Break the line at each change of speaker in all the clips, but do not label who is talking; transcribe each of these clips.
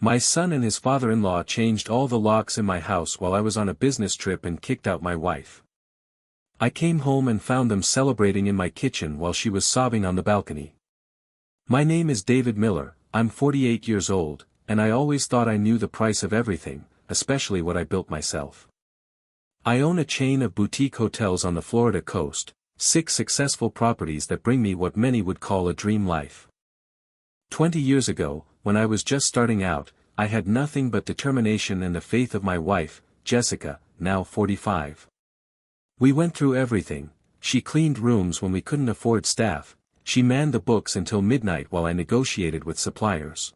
My son and his father-in-law changed all the locks in my house while I was on a business trip and kicked out my wife. I came home and found them celebrating in my kitchen while she was sobbing on the balcony. My name is David Miller, I'm 48 years old, and I always thought I knew the price of everything, especially what I built myself. I own a chain of boutique hotels on the Florida coast, 6 successful properties that bring me what many would call a dream life. 20 years ago, when I was just starting out, I had nothing but determination and the faith of my wife, Jessica, now 45. We went through everything. She cleaned rooms when we couldn't afford staff, she manned the books until midnight while I negotiated with suppliers.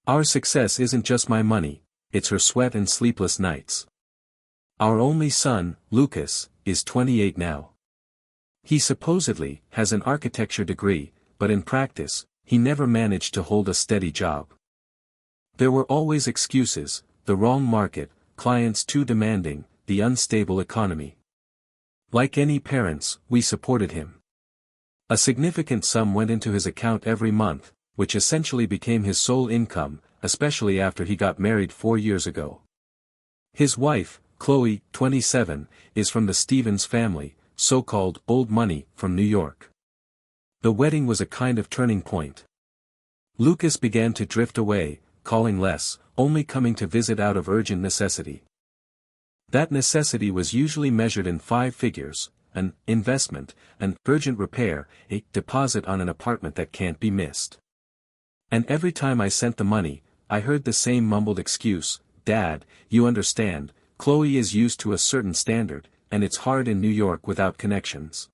Our success isn't just my money, it's her sweat and sleepless nights. Our only son, Lucas, is 28 now. He supposedly has an architecture degree, but in practice, he never managed to hold a steady job. There were always excuses, the wrong market, clients too demanding, the unstable economy. Like any parents, we supported him. A significant sum went into his account every month, which essentially became his sole income, especially after he got married 4 years ago. His wife, Chloe, 27, is from the Stevens family, so-called old money, from New York. The wedding was a kind of turning point. Lucas began to drift away, calling less, only coming to visit out of urgent necessity. That necessity was usually measured in 5 figures, an investment, an urgent repair, a deposit on an apartment that can't be missed. And every time I sent the money, I heard the same mumbled excuse, "Dad, you understand, Chloe is used to a certain standard, and it's hard in New York without connections."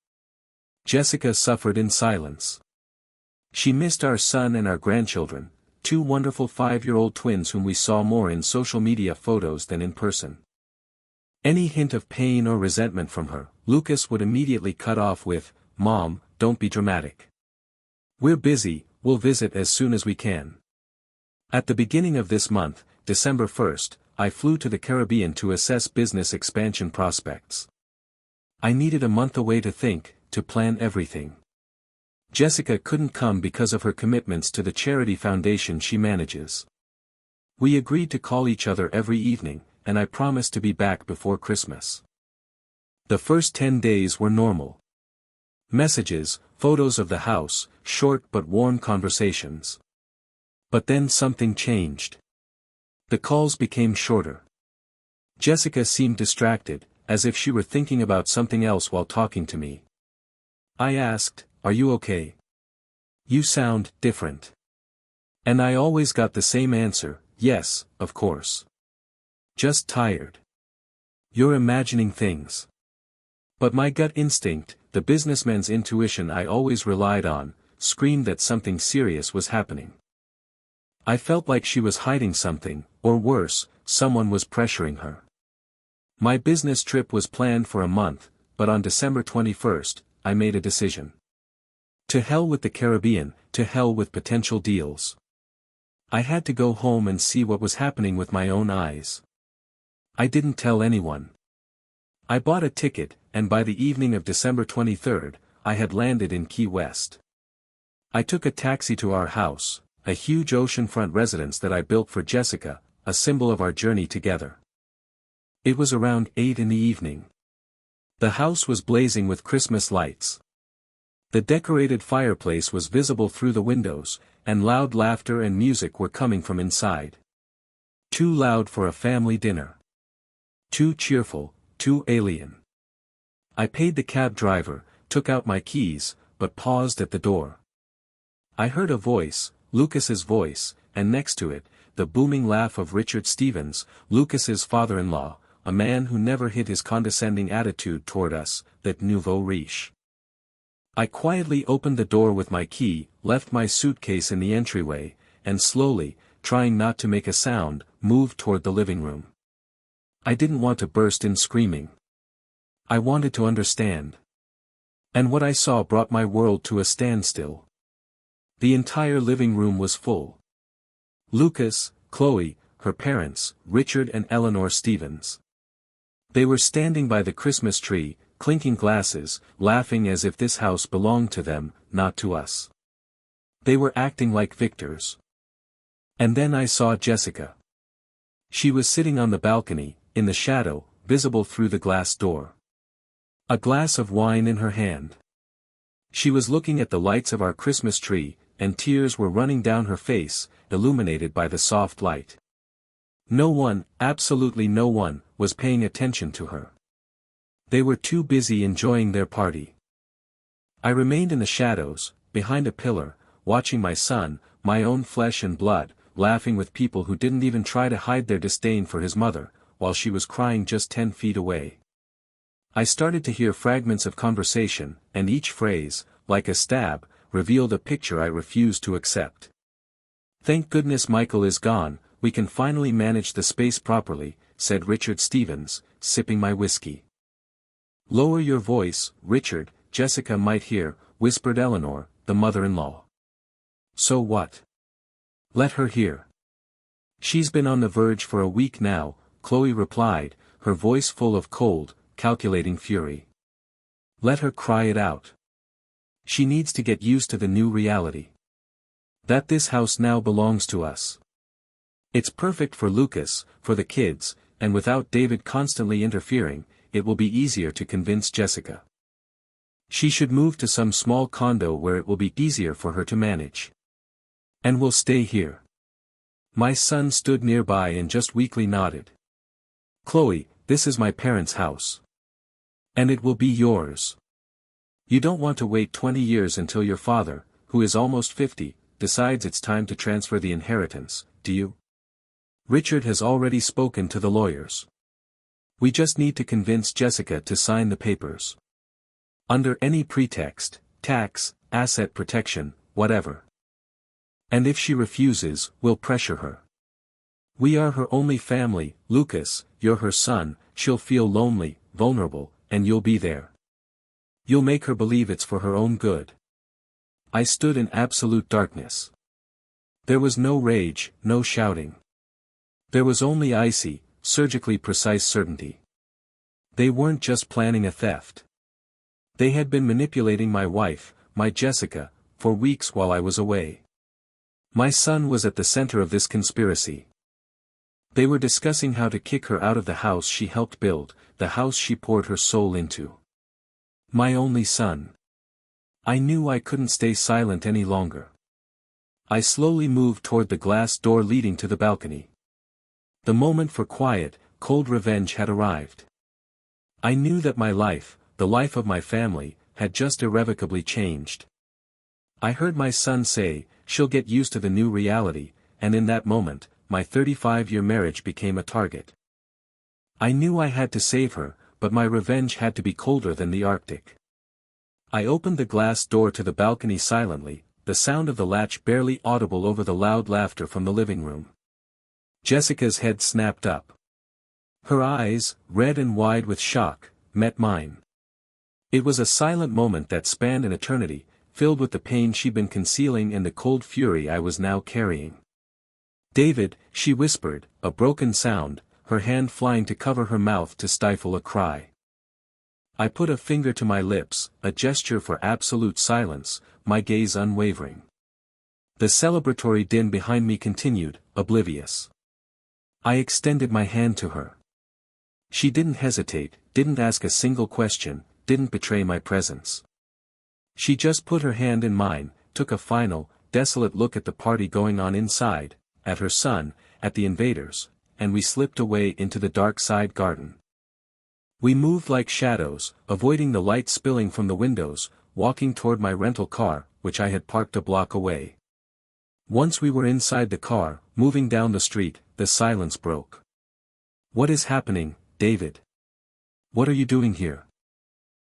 Jessica suffered in silence. She missed our son and our grandchildren, 2 wonderful 5-year-old twins whom we saw more in social media photos than in person. Any hint of pain or resentment from her, Lucas would immediately cut off with, "Mom, don't be dramatic. We're busy, we'll visit as soon as we can." At the beginning of this month, December 1st, I flew to the Caribbean to assess business expansion prospects. I needed a month away to think, to plan everything. Jessica couldn't come because of her commitments to the charity foundation she manages. We agreed to call each other every evening, and I promised to be back before Christmas. The first 10 days were normal. Messages, photos of the house, short but warm conversations. But then something changed. The calls became shorter. Jessica seemed distracted, as if she were thinking about something else while talking to me. I asked, "Are you okay? You sound different." And I always got the same answer, "Yes, of course. Just tired. You're imagining things." But my gut instinct, the businessman's intuition I always relied on, screamed that something serious was happening. I felt like she was hiding something, or worse, someone was pressuring her. My business trip was planned for a month, but on December 21st, I made a decision. To hell with the Caribbean, to hell with potential deals. I had to go home and see what was happening with my own eyes. I didn't tell anyone. I bought a ticket, and by the evening of December 23rd, I had landed in Key West. I took a taxi to our house, a huge oceanfront residence that I built for Jessica, a symbol of our journey together. It was around 8 in the evening. The house was blazing with Christmas lights. The decorated fireplace was visible through the windows, and loud laughter and music were coming from inside. Too loud for a family dinner. Too cheerful, too alien. I paid the cab driver, took out my keys, but paused at the door. I heard a voice, Lucas's voice, and next to it, the booming laugh of Richard Stevens, Lucas's father-in-law, a man who never hid his condescending attitude toward us, that nouveau riche. I quietly opened the door with my key, left my suitcase in the entryway, and slowly, trying not to make a sound, moved toward the living room. I didn't want to burst in screaming. I wanted to understand. And what I saw brought my world to a standstill. The entire living room was full. Lucas, Chloe, her parents, Richard and Eleanor Stevens. They were standing by the Christmas tree, clinking glasses, laughing as if this house belonged to them, not to us. They were acting like victors. And then I saw Jessica. She was sitting on the balcony, in the shadow, visible through the glass door. A glass of wine in her hand. She was looking at the lights of our Christmas tree, and tears were running down her face, illuminated by the soft light. No one, absolutely no one, was paying attention to her. They were too busy enjoying their party. I remained in the shadows, behind a pillar, watching my son, my own flesh and blood, laughing with people who didn't even try to hide their disdain for his mother, while she was crying just 10 feet away. I started to hear fragments of conversation, and each phrase, like a stab, revealed a picture I refused to accept. "Thank goodness Michael is gone, we can finally manage the space properly," said Richard Stevens, sipping my whiskey. "Lower your voice, Richard, Jessica might hear," whispered Eleanor, the mother-in-law. "So what? Let her hear. She's been on the verge for a week now," Chloe replied, her voice full of cold, calculating fury. "Let her cry it out. She needs to get used to the new reality. That this house now belongs to us. It's perfect for Lucas, for the kids, and without David constantly interfering, it will be easier to convince Jessica. She should move to some small condo where it will be easier for her to manage. And we'll stay here." My son stood nearby and just weakly nodded. "Chloe, this is my parents' house. And it will be yours. You don't want to wait 20 years until your father, who is almost 50, decides it's time to transfer the inheritance, do you? Richard has already spoken to the lawyers. We just need to convince Jessica to sign the papers. Under any pretext, tax, asset protection, whatever. And if she refuses, we'll pressure her. We are her only family, Lucas, you're her son, she'll feel lonely, vulnerable, and you'll be there. You'll make her believe it's for her own good." I stood in absolute darkness. There was no rage, no shouting. There was only icy, surgically precise certainty. They weren't just planning a theft. They had been manipulating my wife, my Jessica, for weeks while I was away. My son was at the center of this conspiracy. They were discussing how to kick her out of the house she helped build, the house she poured her soul into. My only son. I knew I couldn't stay silent any longer. I slowly moved toward the glass door leading to the balcony. The moment for quiet, cold revenge had arrived. I knew that my life, the life of my family, had just irrevocably changed. I heard my son say, "She'll get used to the new reality," and in that moment, my 35-year marriage became a target. I knew I had to save her, but my revenge had to be colder than the Arctic. I opened the glass door to the balcony silently, the sound of the latch barely audible over the loud laughter from the living room. Jessica's head snapped up. Her eyes, red and wide with shock, met mine. It was a silent moment that spanned an eternity, filled with the pain she'd been concealing and the cold fury I was now carrying. "David," she whispered, a broken sound, her hand flying to cover her mouth to stifle a cry. I put a finger to my lips, a gesture for absolute silence, my gaze unwavering. The celebratory din behind me continued, oblivious. I extended my hand to her. She didn't hesitate, didn't ask a single question, didn't betray my presence. She just put her hand in mine, took a final, desolate look at the party going on inside, at her son, at the invaders, and we slipped away into the dark side garden. We moved like shadows, avoiding the light spilling from the windows, walking toward my rental car, which I had parked a block away. Once we were inside the car, moving down the street, the silence broke. "What is happening, David? What are you doing here?"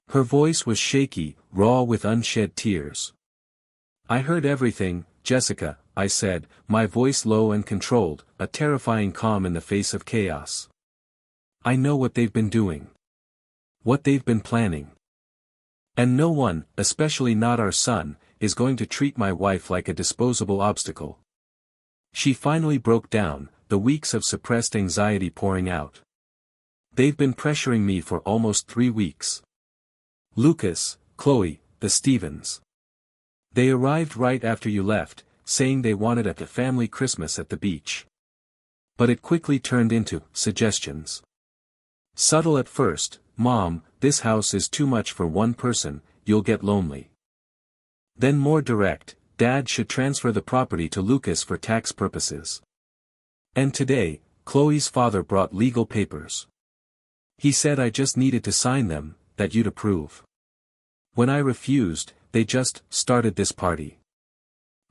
Her voice was shaky, raw with unshed tears. "I heard everything, Jessica," I said, my voice low and controlled, a terrifying calm in the face of chaos. "I know what they've been doing. What they've been planning. And no one, especially not our son, is going to treat my wife like a disposable obstacle." She finally broke down, the weeks of suppressed anxiety pouring out. "They've been pressuring me for almost 3 weeks. Lucas, Chloe, the Stevens. They arrived right after you left, saying they wanted a family Christmas at the beach. But it quickly turned into suggestions. Subtle at first: "Mom, this house is too much for one person, you'll get lonely." Then more direct: "Dad should transfer the property to Lucas for tax purposes." And today, Chloe's father brought legal papers. He said I just needed to sign them, that you'd approve. When I refused, they just started this party.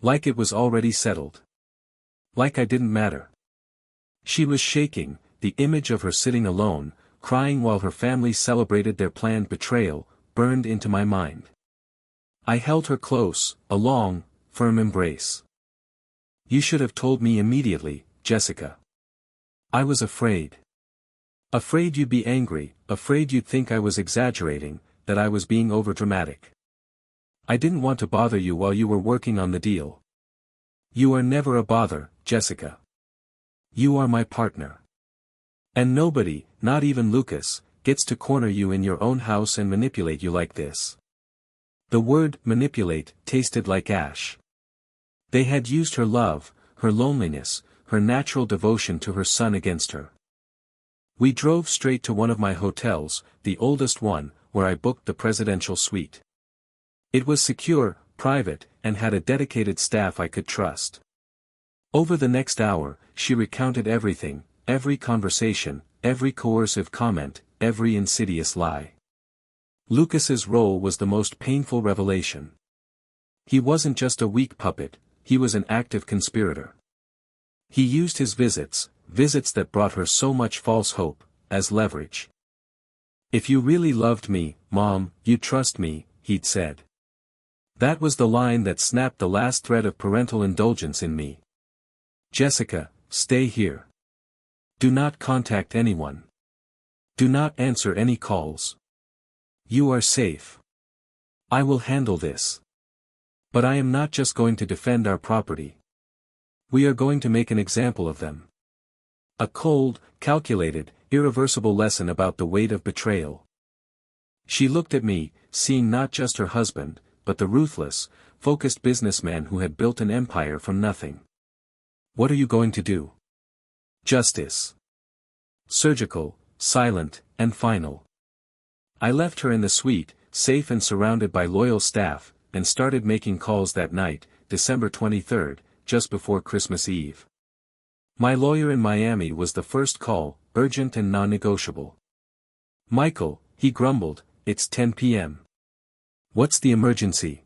Like it was already settled. Like I didn't matter. She was shaking, the image of her sitting alone, crying while her family celebrated their planned betrayal, burned into my mind. I held her close, a long, firm embrace. "You should have told me immediately, Jessica. I was afraid. Afraid you'd be angry, afraid you'd think I was exaggerating, that I was being overdramatic. I didn't want to bother you while you were working on the deal. You are never a bother, Jessica. You are my partner. And nobody, not even Lucas, gets to corner you in your own house and manipulate you like this." The word manipulate tasted like ash. They had used her love, her loneliness, her natural devotion to her son against her. We drove straight to one of my hotels, the oldest one, where I booked the presidential suite. It was secure, private, and had a dedicated staff I could trust. Over the next hour, she recounted everything, every conversation, every coercive comment, every insidious lie. Lucas's role was the most painful revelation. He wasn't just a weak puppet, he was an active conspirator. He used his visits that brought her so much false hope, as leverage. "If you really loved me, Mom, you'd trust me," he'd said. That was the line that snapped the last thread of parental indulgence in me. "Jessica, stay here. Do not contact anyone. Do not answer any calls. You are safe. I will handle this. But I am not just going to defend our property. We are going to make an example of them." A cold, calculated, irreversible lesson about the weight of betrayal. She looked at me, seeing not just her husband, but the ruthless, focused businessman who had built an empire from nothing. "What are you going to do?" "Justice. Surgical, silent, and final." I left her in the suite, safe and surrounded by loyal staff, and started making calls that night, December 23rd, just before Christmas Eve. My lawyer in Miami was the first call, urgent and non-negotiable. "Michael," he grumbled, "it's 10 p.m. What's the emergency?"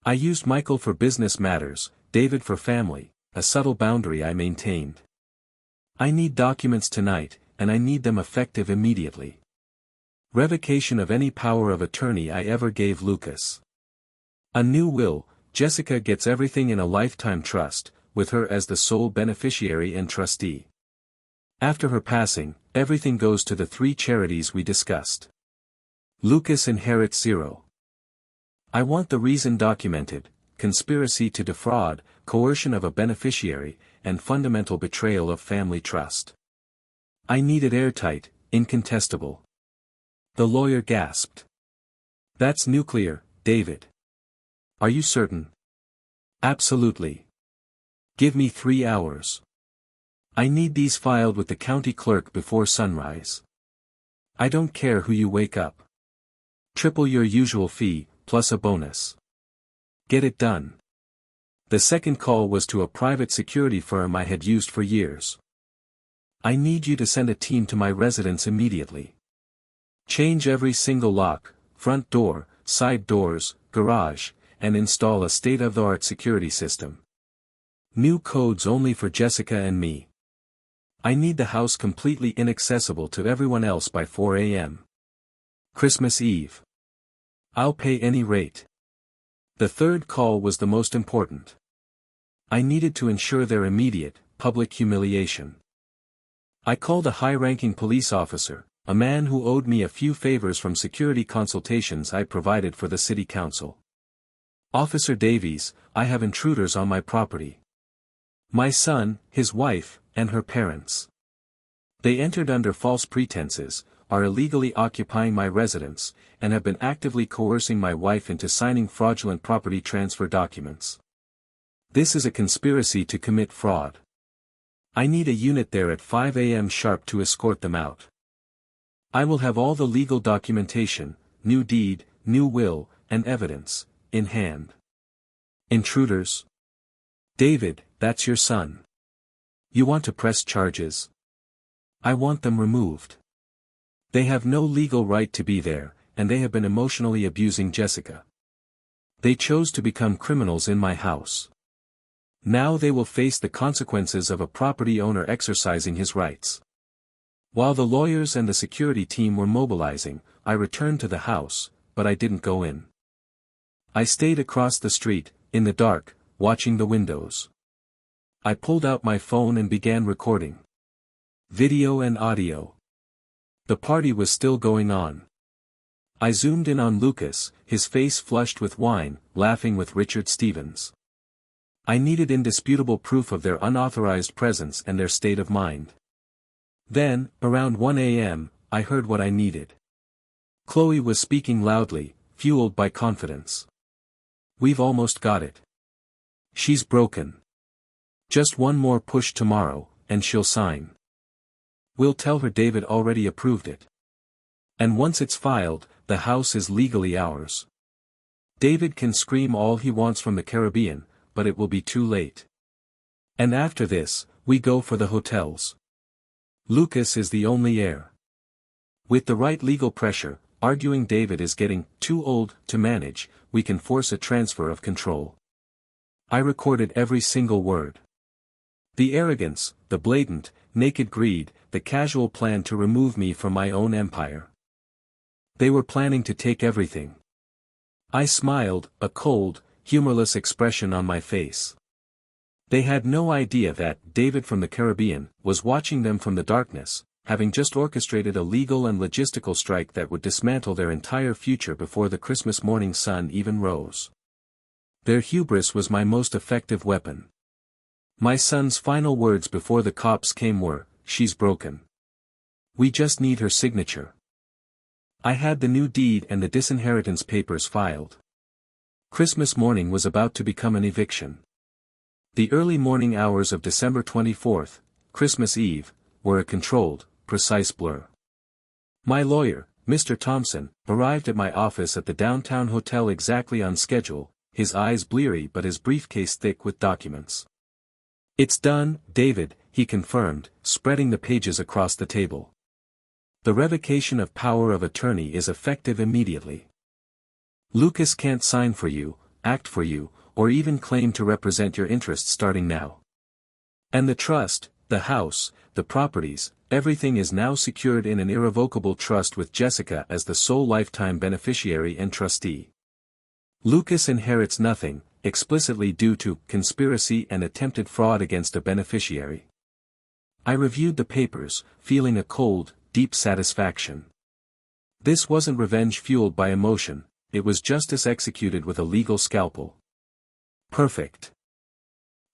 I used Michael for business matters, David for family, a subtle boundary I maintained. "I need documents tonight, and I need them effective immediately. Revocation of any power of attorney I ever gave Lucas. A new will, Jessica gets everything in a lifetime trust, with her as the sole beneficiary and trustee. After her passing, everything goes to the 3 charities we discussed. Lucas inherits 0. I want the reason documented: conspiracy to defraud, coercion of a beneficiary, and fundamental betrayal of family trust. I need it airtight, incontestable." The lawyer gasped. "That's nuclear, David. Are you certain?" "Absolutely. Give me 3 hours. I need these filed with the county clerk before sunrise. I don't care who you wake up. Triple your usual fee, plus a bonus. Get it done." The second call was to a private security firm I had used for years. "I need you to send a team to my residence immediately. Change every single lock, front door, side doors, garage, and install a state-of-the-art security system. New codes only for Jessica and me. I need the house completely inaccessible to everyone else by 4 a.m. Christmas Eve. I'll pay any rate." The third call was the most important. I needed to ensure their immediate, public humiliation. I called a high-ranking police officer, a man who owed me a few favors from security consultations I provided for the city council. "Officer Davies, I have intruders on my property. My son, his wife, and her parents. They entered under false pretenses, are illegally occupying my residence, and have been actively coercing my wife into signing fraudulent property transfer documents. This is a conspiracy to commit fraud. I need a unit there at 5 a.m. sharp to escort them out. I will have all the legal documentation, new deed, new will, and evidence, in hand. Intruders? David, that's your son. You want to press charges? I want them removed. They have no legal right to be there, and they have been emotionally abusing Jessica. They chose to become criminals in my house. Now they will face the consequences of a property owner exercising his rights. While the lawyers and the security team were mobilizing, I returned to the house, but I didn't go in. I stayed across the street, in the dark, watching the windows. I pulled out my phone and began recording. Video and audio. The party was still going on. I zoomed in on Lucas, his face flushed with wine, laughing with Richard Stevens. I needed indisputable proof of their unauthorized presence and their state of mind. Then, around 1 a.m., I heard what I needed. Chloe was speaking loudly, fueled by confidence. We've almost got it. She's broken. Just one more push tomorrow, and she'll sign. We'll tell her David already approved it. And once it's filed, the house is legally ours. David can scream all he wants from the Caribbean, but it will be too late. And after this, we go for the hotels. Lucas is the only heir. With the right legal pressure, arguing David is getting too old to manage, we can force a transfer of control. I recorded every single word. The arrogance, the blatant, naked greed, the casual plan to remove me from my own empire. They were planning to take everything. I smiled, a cold, humorless expression on my face. They had no idea that David from the Caribbean was watching them from the darkness, having just orchestrated a legal and logistical strike that would dismantle their entire future before the Christmas morning sun even rose. Their hubris was my most effective weapon. My son's final words before the cops came were, "She's broken. We just need her signature." I had the new deed and the disinheritance papers filed. Christmas morning was about to become an eviction. The early morning hours of December 24th, Christmas Eve, were a controlled, precise blur. My lawyer, Mr. Thompson, arrived at my office at the downtown hotel exactly on schedule, his eyes bleary but his briefcase thick with documents. "It's done, David," he confirmed, spreading the pages across the table. "The revocation of power of attorney is effective immediately. Lucas can't sign for you, act for you, or even claim to represent your interests starting now. And the trust, the house, the properties, everything is now secured in an irrevocable trust with Jessica as the sole lifetime beneficiary and trustee. Lucas inherits nothing, explicitly due to conspiracy and attempted fraud against a beneficiary." I reviewed the papers, feeling a cold, deep satisfaction. This wasn't revenge fueled by emotion, it was justice executed with a legal scalpel. Perfect.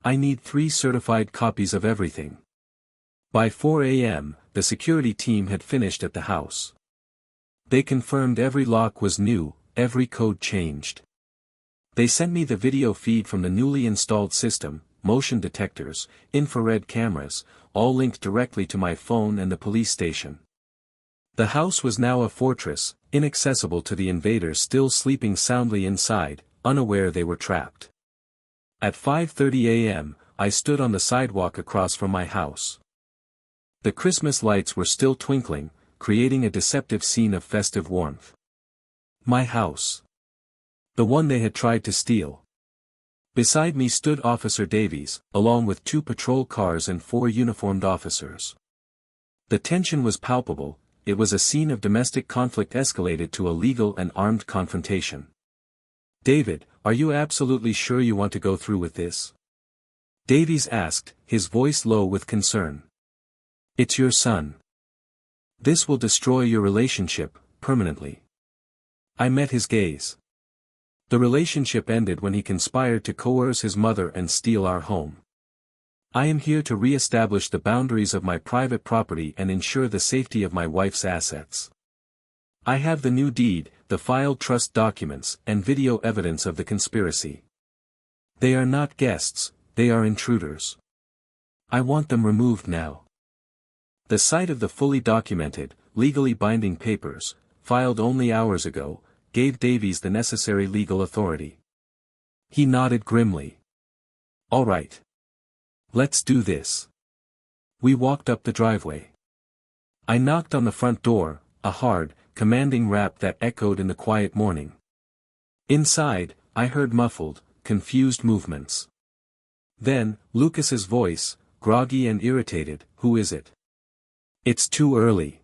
I need 3 certified copies of everything. By 4 a.m., the security team had finished at the house. They confirmed every lock was new, every code changed. They sent me the video feed from the newly installed system, motion detectors, infrared cameras, all linked directly to my phone and the police station. The house was now a fortress, inaccessible to the invaders still sleeping soundly inside, unaware they were trapped. At 5:30 a.m., I stood on the sidewalk across from my house. The Christmas lights were still twinkling, creating a deceptive scene of festive warmth. My house. The one they had tried to steal. Beside me stood Officer Davies, along with 2 patrol cars and 4 uniformed officers. The tension was palpable, it was a scene of domestic conflict escalated to a legal and armed confrontation. "David, are you absolutely sure you want to go through with this?" Davies asked, his voice low with concern. "It's your son. This will destroy your relationship, permanently." I met his gaze. The relationship ended when he conspired to coerce his mother and steal our home. I am here to re-establish the boundaries of my private property and ensure the safety of my wife's assets. I have the new deed, the filed trust documents, and video evidence of the conspiracy. They are not guests, they are intruders. I want them removed now. The sight of the fully documented, legally binding papers, filed only hours ago, gave Davies the necessary legal authority. He nodded grimly. All right. Let's do this. We walked up the driveway. I knocked on the front door, a hard, commanding rap that echoed in the quiet morning. Inside, I heard muffled, confused movements. Then, Lucas's voice, groggy and irritated, "Who is it?" "It's too early."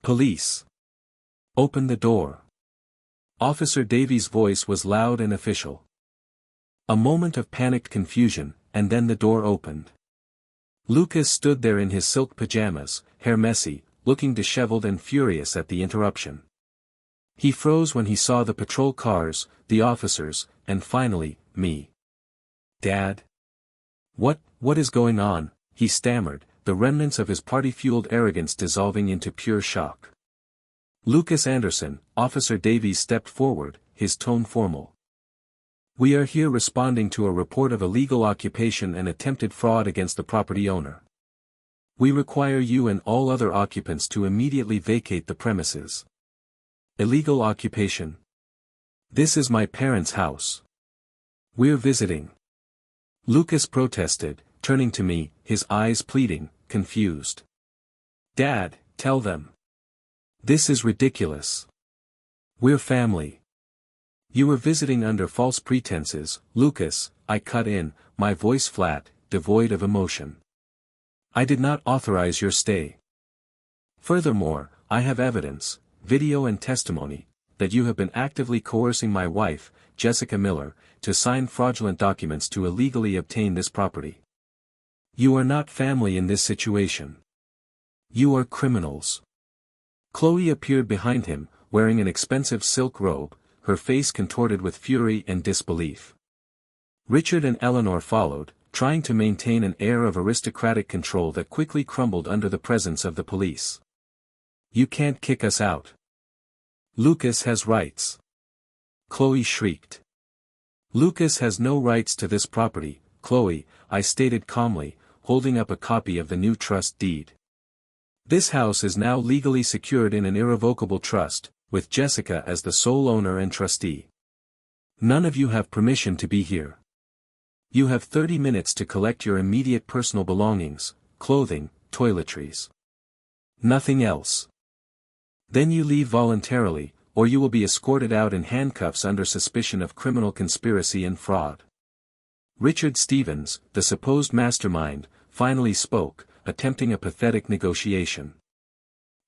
"Police." "Open the door." Officer Davies' voice was loud and official. A moment of panicked confusion, and then the door opened. Lucas stood there in his silk pajamas, hair messy, looking disheveled and furious at the interruption. He froze when he saw the patrol cars, the officers, and finally, me. "Dad? What is going on?" he stammered, the remnants of his party-fueled arrogance dissolving into pure shock. "Lucas Anderson," Officer Davies stepped forward, his tone formal. "We are here responding to a report of illegal occupation and attempted fraud against the property owner. We require you and all other occupants to immediately vacate the premises." "Illegal occupation? This is my parents' house. We're visiting." Lucas protested, turning to me, his eyes pleading, confused. "Dad, tell them. This is ridiculous. We're family." "You were visiting under false pretenses, Lucas," I cut in, my voice flat, devoid of emotion. "I did not authorize your stay. Furthermore, I have evidence, video and testimony, that you have been actively coercing my wife, Jessica Miller, to sign fraudulent documents to illegally obtain this property. You are not family in this situation. You are criminals." Chloe appeared behind him, wearing an expensive silk robe, her face contorted with fury and disbelief. Richard and Eleanor followed, trying to maintain an air of aristocratic control that quickly crumbled under the presence of the police. "You can't kick us out. Lucas has rights." Chloe shrieked. "Lucas has no rights to this property, Chloe," I stated calmly, holding up a copy of the new trust deed. "This house is now legally secured in an irrevocable trust, with Jessica as the sole owner and trustee. None of you have permission to be here. You have 30 minutes to collect your immediate personal belongings, clothing, toiletries. Nothing else. Then you leave voluntarily, or you will be escorted out in handcuffs under suspicion of criminal conspiracy and fraud." Richard Stevens, the supposed mastermind, finally spoke, attempting a pathetic negotiation.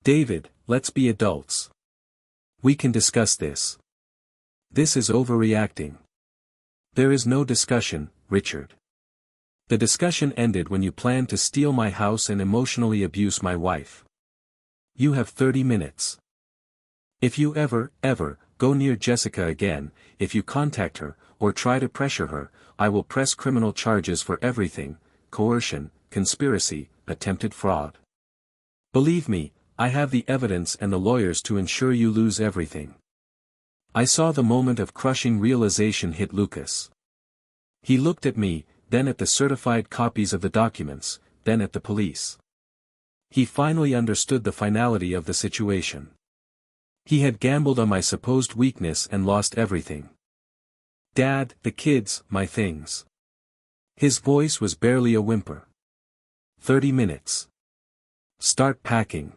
"David, let's be adults. We can discuss this. This is overreacting." "There is no discussion, Richard. The discussion ended when you planned to steal my house and emotionally abuse my wife. You have 30 minutes. If you ever, go near Jessica again, if you contact her, or try to pressure her, I will press criminal charges for everything: coercion, conspiracy, attempted fraud. Believe me, I have the evidence and the lawyers to ensure you lose everything." I saw the moment of crushing realization hit Lucas. He looked at me, then at the certified copies of the documents, then at the police. He finally understood the finality of the situation. He had gambled on my supposed weakness and lost everything. "Dad, the kids, my things." His voice was barely a whimper. 30 minutes. Start packing."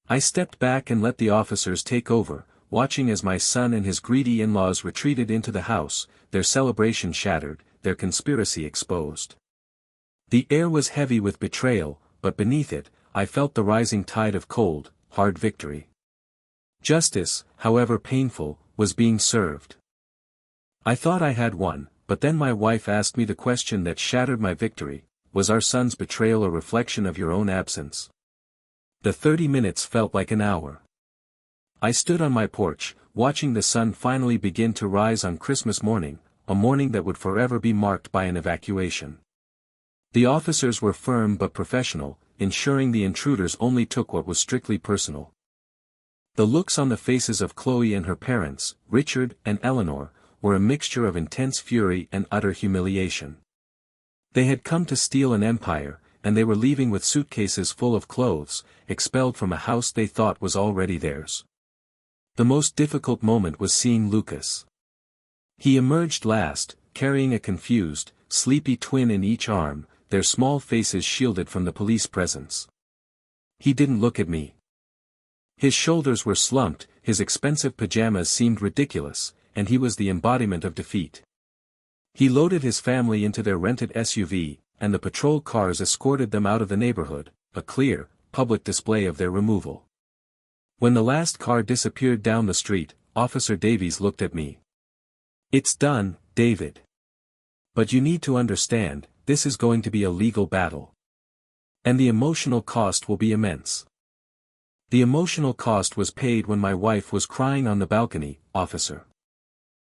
I stepped back and let the officers take over, watching as my son and his greedy in-laws retreated into the house, their celebration shattered, their conspiracy exposed. The air was heavy with betrayal, but beneath it, I felt the rising tide of cold, hard victory. Justice, however painful, was being served. I thought I had won, but then my wife asked me the question that shattered my victory: was our son's betrayal a reflection of your own absence? The 30 minutes felt like an hour. I stood on my porch, watching the sun finally begin to rise on Christmas morning, a morning that would forever be marked by an evacuation. The officers were firm but professional, ensuring the intruders only took what was strictly personal. The looks on the faces of Chloe and her parents, Richard and Eleanor, were a mixture of intense fury and utter humiliation. They had come to steal an empire, and they were leaving with suitcases full of clothes, expelled from a house they thought was already theirs. The most difficult moment was seeing Lucas. He emerged last, carrying a confused, sleepy twin in each arm, their small faces shielded from the police presence. He didn't look at me. His shoulders were slumped, his expensive pajamas seemed ridiculous, and he was the embodiment of defeat. He loaded his family into their rented SUV, and the patrol cars escorted them out of the neighborhood, a clear, public display of their removal. When the last car disappeared down the street, Officer Davies looked at me. "It's done, David. But you need to understand, this is going to be a legal battle. And the emotional cost will be immense." "The emotional cost was paid when my wife was crying on the balcony, officer.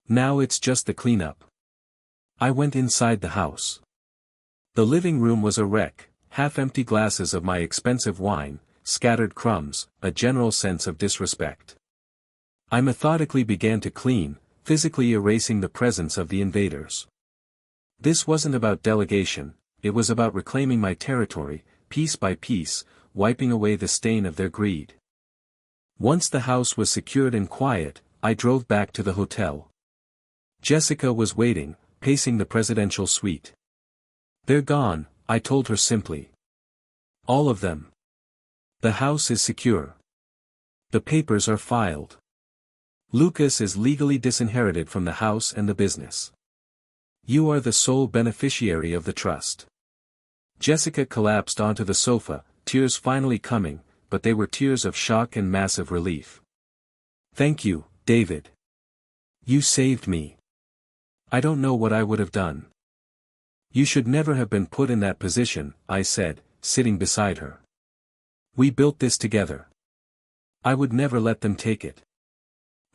Now it's just the cleanup." I went inside the house. The living room was a wreck, half-empty glasses of my expensive wine, scattered crumbs, a general sense of disrespect. I methodically began to clean, physically erasing the presence of the invaders. This wasn't about delegation, it was about reclaiming my territory, piece by piece, wiping away the stain of their greed. Once the house was secured and quiet, I drove back to the hotel. Jessica was waiting, pacing the presidential suite. "They're gone," I told her simply. "All of them. The house is secure. The papers are filed. Lucas is legally disinherited from the house and the business. You are the sole beneficiary of the trust." Jessica collapsed onto the sofa, tears finally coming, but they were tears of shock and massive relief. "Thank you, David. You saved me. I don't know what I would have done." "You should never have been put in that position," I said, sitting beside her. "We built this together. I would never let them take it."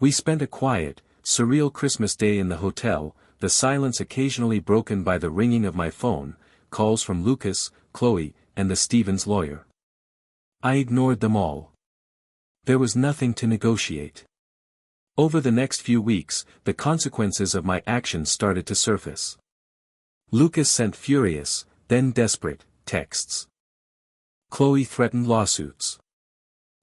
We spent a quiet, surreal Christmas day in the hotel, the silence occasionally broken by the ringing of my phone, calls from Lucas, Chloe, and the Stevens lawyer. I ignored them all. There was nothing to negotiate. Over the next few weeks, the consequences of my actions started to surface. Lucas sent furious, then desperate, texts. Chloe threatened lawsuits.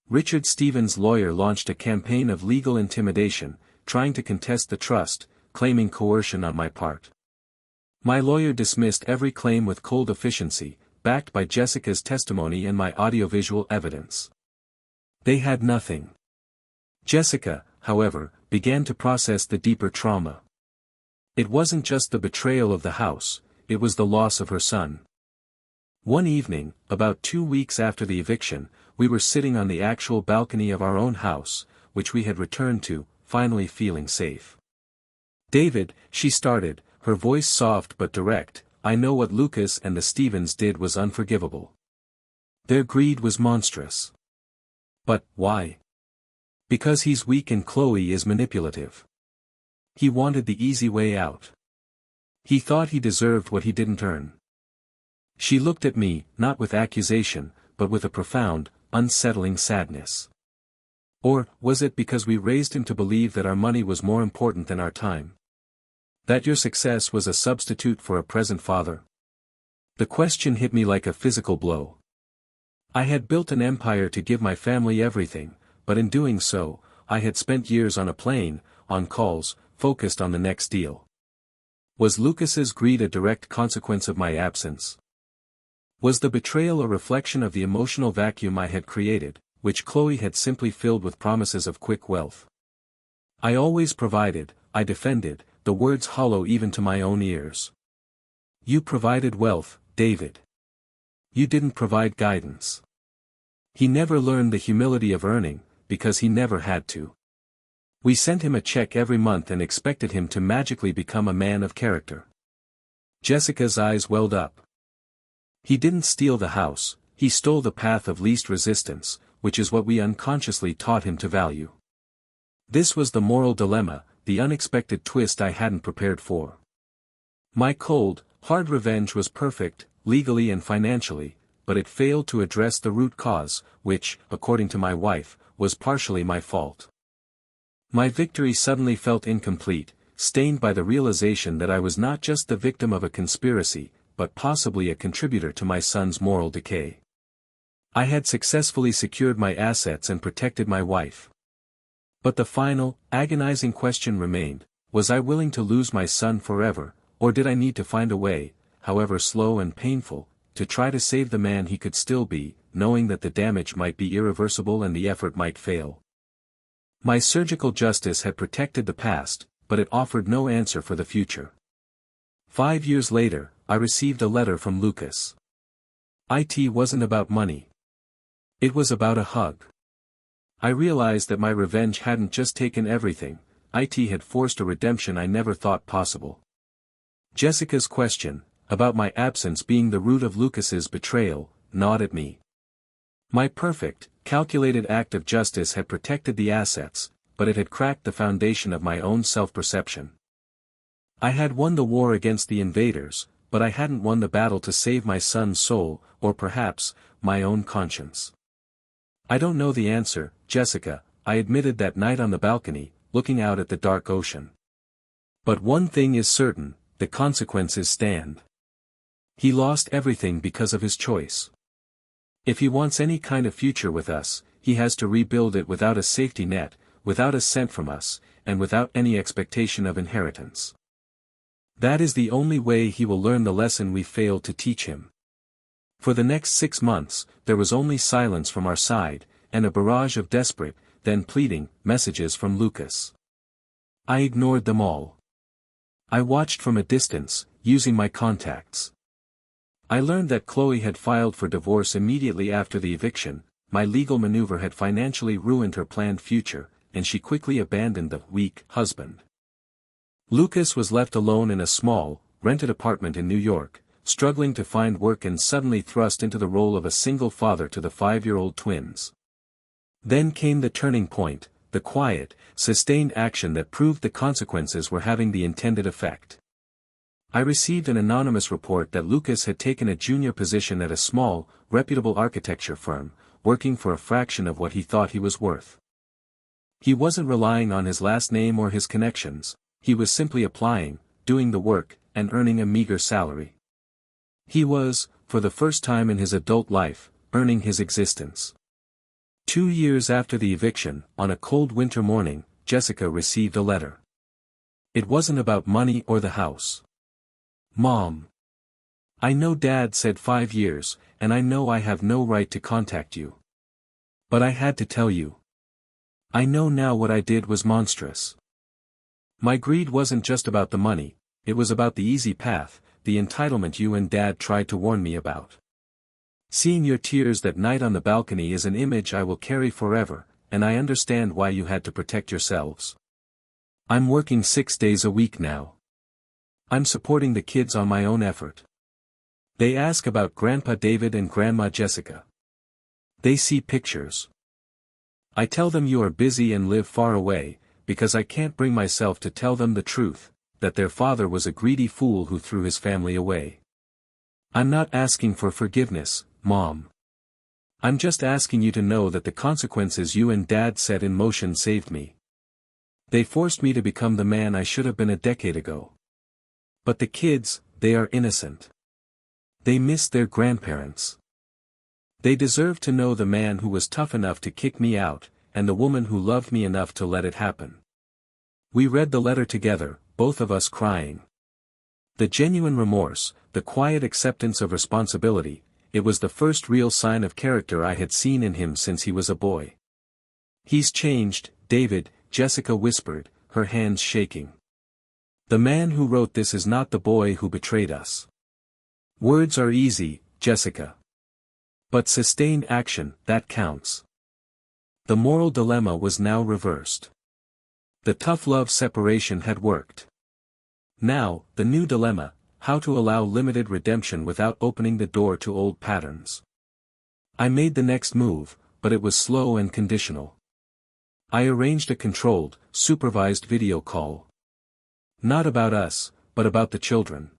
Richard Stevens' lawyer launched a campaign of legal intimidation, trying to contest the trust, claiming coercion on my part. My lawyer dismissed every claim with cold efficiency, backed by Jessica's testimony and my audiovisual evidence. They had nothing. Jessica, however, began to process the deeper trauma. It wasn't just the betrayal of the house, it was the loss of her son. One evening, about 2 weeks after the eviction, we were sitting on the actual balcony of our own house, which we had returned to, finally feeling safe. "David," she started, her voice soft but direct, "I know what Lucas and the Stevens did was unforgivable. Their greed was monstrous. But, why? Because he's weak and Chloe is manipulative. He wanted the easy way out. He thought he deserved what he didn't earn." She looked at me, not with accusation, but with a profound, unsettling sadness. "Or, was it because we raised him to believe that our money was more important than our time? That your success was a substitute for a present father?" The question hit me like a physical blow. I had built an empire to give my family everything, but in doing so, I had spent years on a plane, on calls, focused on the next deal. Was Lucas's greed a direct consequence of my absence? Was the betrayal a reflection of the emotional vacuum I had created, which Chloe had simply filled with promises of quick wealth? I always provided, I defended, the words hollow even to my own ears. "You provided wealth, David. You didn't provide guidance." He never learned the humility of earning, because he never had to. We sent him a check every month and expected him to magically become a man of character. Jessica's eyes welled up. "He didn't steal the house, he stole the path of least resistance, which is what we unconsciously taught him to value." This was the moral dilemma, the unexpected twist I hadn't prepared for. My cold, hard revenge was perfect, legally and financially, but it failed to address the root cause, which, according to my wife, was partially my fault. My victory suddenly felt incomplete, stained by the realization that I was not just the victim of a conspiracy, but possibly a contributor to my son's moral decay. I had successfully secured my assets and protected my wife. But the final, agonizing question remained: was I willing to lose my son forever, or did I need to find a way, however slow and painful, to try to save the man he could still be, knowing that the damage might be irreversible and the effort might fail? My surgical justice had protected the past, but it offered no answer for the future. 5 years later, I received a letter from Lucas. It wasn't about money. It was about a hug. I realized that my revenge hadn't just taken everything, it had forced a redemption I never thought possible. Jessica's question, about my absence being the root of Lucas's betrayal, gnawed at me. My perfect, calculated act of justice had protected the assets, but it had cracked the foundation of my own self-perception. I had won the war against the invaders, but I hadn't won the battle to save my son's soul, or perhaps, my own conscience. I don't know the answer, Jessica, I admitted that night on the balcony, looking out at the dark ocean. But one thing is certain, the consequences stand. He lost everything because of his choice. If he wants any kind of future with us, he has to rebuild it without a safety net, without a cent from us, and without any expectation of inheritance. That is the only way he will learn the lesson we failed to teach him. For the next 6 months, there was only silence from our side, and a barrage of desperate, then pleading, messages from Lucas. I ignored them all. I watched from a distance, using my contacts. I learned that Chloe had filed for divorce immediately after the eviction. My legal maneuver had financially ruined her planned future, and she quickly abandoned the weak husband. Lucas was left alone in a small, rented apartment in New York, struggling to find work and suddenly thrust into the role of a single father to the 5-year-old twins. Then came the turning point, the quiet, sustained action that proved the consequences were having the intended effect. I received an anonymous report that Lucas had taken a junior position at a small, reputable architecture firm, working for a fraction of what he thought he was worth. He wasn't relying on his last name or his connections, he was simply applying, doing the work, and earning a meager salary. He was, for the first time in his adult life, earning his existence. 2 years after the eviction, on a cold winter morning, Jessica received a letter. It wasn't about money or the house. Mom. I know Dad said 5 years, and I know I have no right to contact you. But I had to tell you. I know now what I did was monstrous. My greed wasn't just about the money, it was about the easy path, the entitlement you and Dad tried to warn me about. Seeing your tears that night on the balcony is an image I will carry forever, and I understand why you had to protect yourselves. I'm working 6 days a week now. I'm supporting the kids on my own effort. They ask about Grandpa David and Grandma Jessica. They see pictures. I tell them you are busy and live far away, because I can't bring myself to tell them the truth, that their father was a greedy fool who threw his family away. I'm not asking for forgiveness, Mom. I'm just asking you to know that the consequences you and Dad set in motion saved me. They forced me to become the man I should have been a decade ago. But the kids, they are innocent. They miss their grandparents. They deserve to know the man who was tough enough to kick me out, and the woman who loved me enough to let it happen. We read the letter together, both of us crying. The genuine remorse, the quiet acceptance of responsibility, it was the first real sign of character I had seen in him since he was a boy. He's changed, David, Jessica whispered, her hands shaking. The man who wrote this is not the boy who betrayed us. Words are easy, Jessica. But sustained action, that counts. The moral dilemma was now reversed. The tough love separation had worked. Now, the new dilemma, how to allow limited redemption without opening the door to old patterns. I made the next move, but it was slow and conditional. I arranged a controlled, supervised video call. Not about us, but about the children.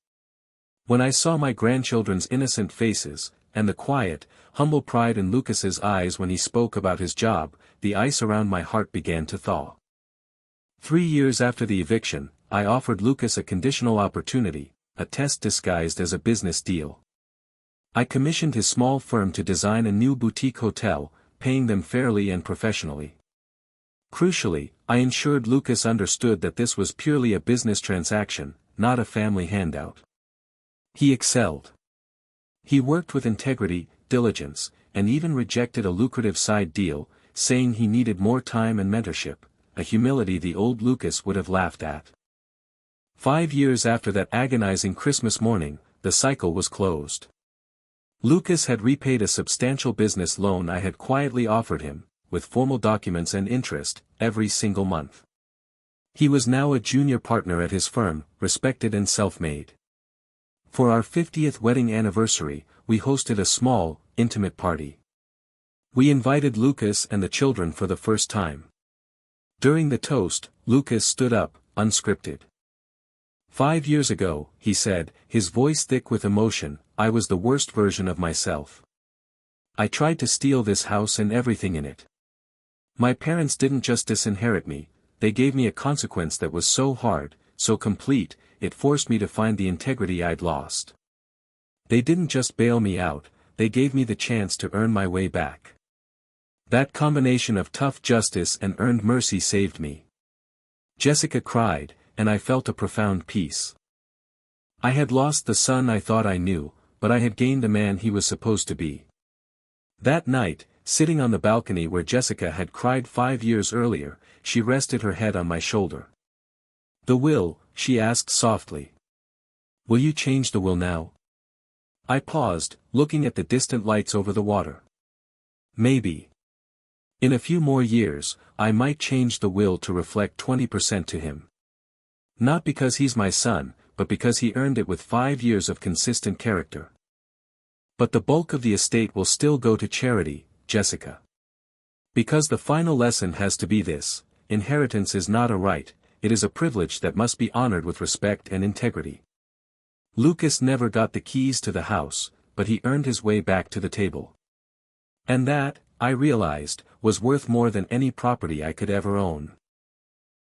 When I saw my grandchildren's innocent faces, and the quiet, humble pride in Lucas's eyes when he spoke about his job, the ice around my heart began to thaw. 3 years after the eviction, I offered Lucas a conditional opportunity, a test disguised as a business deal. I commissioned his small firm to design a new boutique hotel, paying them fairly and professionally. Crucially, I ensured Lucas understood that this was purely a business transaction, not a family handout. He excelled. He worked with integrity, diligence, and even rejected a lucrative side deal, saying he needed more time and mentorship, a humility the old Lucas would have laughed at. 5 years after that agonizing Christmas morning, the cycle was closed. Lucas had repaid a substantial business loan I had quietly offered him, with formal documents and interest, every single month. He was now a junior partner at his firm, respected and self-made. For our 50th wedding anniversary, we hosted a small, intimate party. We invited Lucas and the children for the first time. During the toast, Lucas stood up, unscripted. 5 years ago, he said, his voice thick with emotion, I was the worst version of myself. I tried to steal this house and everything in it. My parents didn't just disinherit me, they gave me a consequence that was so hard, so complete, it forced me to find the integrity I'd lost. They didn't just bail me out, they gave me the chance to earn my way back. That combination of tough justice and earned mercy saved me. Jessica cried, and I felt a profound peace. I had lost the son I thought I knew, but I had gained a man he was supposed to be. That night, sitting on the balcony where Jessica had cried 5 years earlier, she rested her head on my shoulder. The will, she asked softly. Will you change the will now? I paused, looking at the distant lights over the water. Maybe. In a few more years, I might change the will to reflect 20% to him. Not because he's my son, but because he earned it with 5 years of consistent character. But the bulk of the estate will still go to charity, Jessica. Because the final lesson has to be this: inheritance is not a right, it is a privilege that must be honored with respect and integrity. Lucas never got the keys to the house, but he earned his way back to the table. And that, I realized, was worth more than any property I could ever own.